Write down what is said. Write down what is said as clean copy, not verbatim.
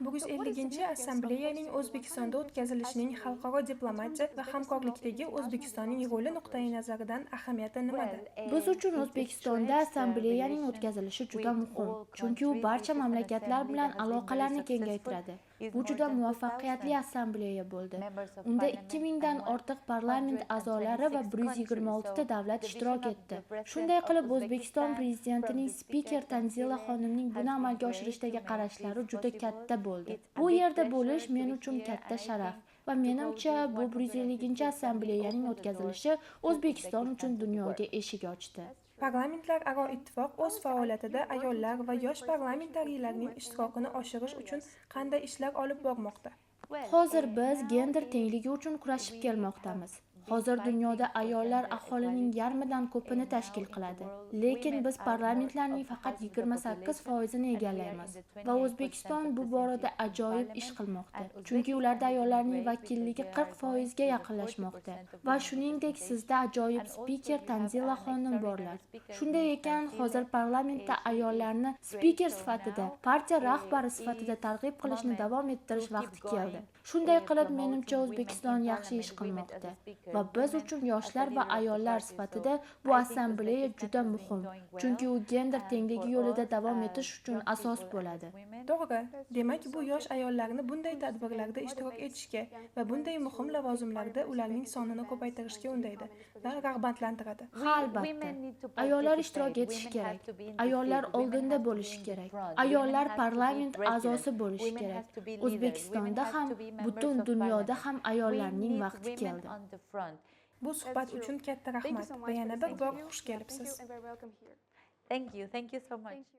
950-assambleyaning O'zbekistonda o'tkazilishining xalqaro diplomatiya va hamkorlikdagi O'zbekistonning roli nuqtai nazaridan ahamiyati nimada? Biz uchun O'zbekistonda assambleyaning o'tkazilishi juda muhim, chunki u barcha mamlakatlar bilan aloqalarni kengaytiradi. Bu juda muvaffaqiyatli assambleya bo'ldi. Unda 2000 dan ortiq parlament a'zolari va 126 ta davlat ishtirok etdi. Shunday qilib, O'zbekiston prezidentining spiker Tanzila xonimning buni amalga oshirishdagi qarashlari juda katta bo'ldi. Bu yerda bo'lish men uchun katta sharaf va menimcha bu 150-assambleyaning o'tkazilishi O'zbekiston uchun dunyoga eshik ochdi. Parlamentlararo ittifoq o'z faoliyatida ayollar va yosh parlamentariylarining ishtirokini oshirish uchun qanday ishlar olib bormoqda? Hozir biz gender tengligi uchun kurashib kelmoqdamiz. Hozir dunyoda ayollar aholining yarmidan ko'pini tashkil qiladi. Lekin biz parlamentlarning faqat 28% egallaymiz va O'zbekiston bu borada ajoyib ish qilmoqda. Chunki ularda ayollarning vakilligi 40% ga yaqinlashmoqda. Va shuningdek, sizda ajoyib spiker Tanzila xonim borlar. Shunday ekan, hozir parlamentda ayollarni spiker sifatida, partiya rahbari sifatida targ'ib qilishni davom ettirish vaqti keldi. Shunday qilib, menimcha O'zbekiston yaxshi ish qilmoqda. Va biz uchun yoshlar va ayollar sifatida bu assambleya juda muhim, chunki u gender tengligi yo'lida davom etish uchun asos bo'ladi. To'g'ri, demak bu yosh ayollarni bunday tadbirlarda ishtirok etishga va bunday muhim lavozimlarda ularning sonini ko'paytirishga undaydi va rag'batlantiradi. Ha, albatta. Ayollar ishtirok etishi kerak. Ayollar oldinda bo'lishi kerak. Ayollar parlament a'zosi bo'lishi kerak. O'zbekistonda ham, butun dunyoda ham ayollarning vaqti keldi. Bu suhbat uchun katta rahmat va yana bir bor xush kelibsiz. Thank you so much.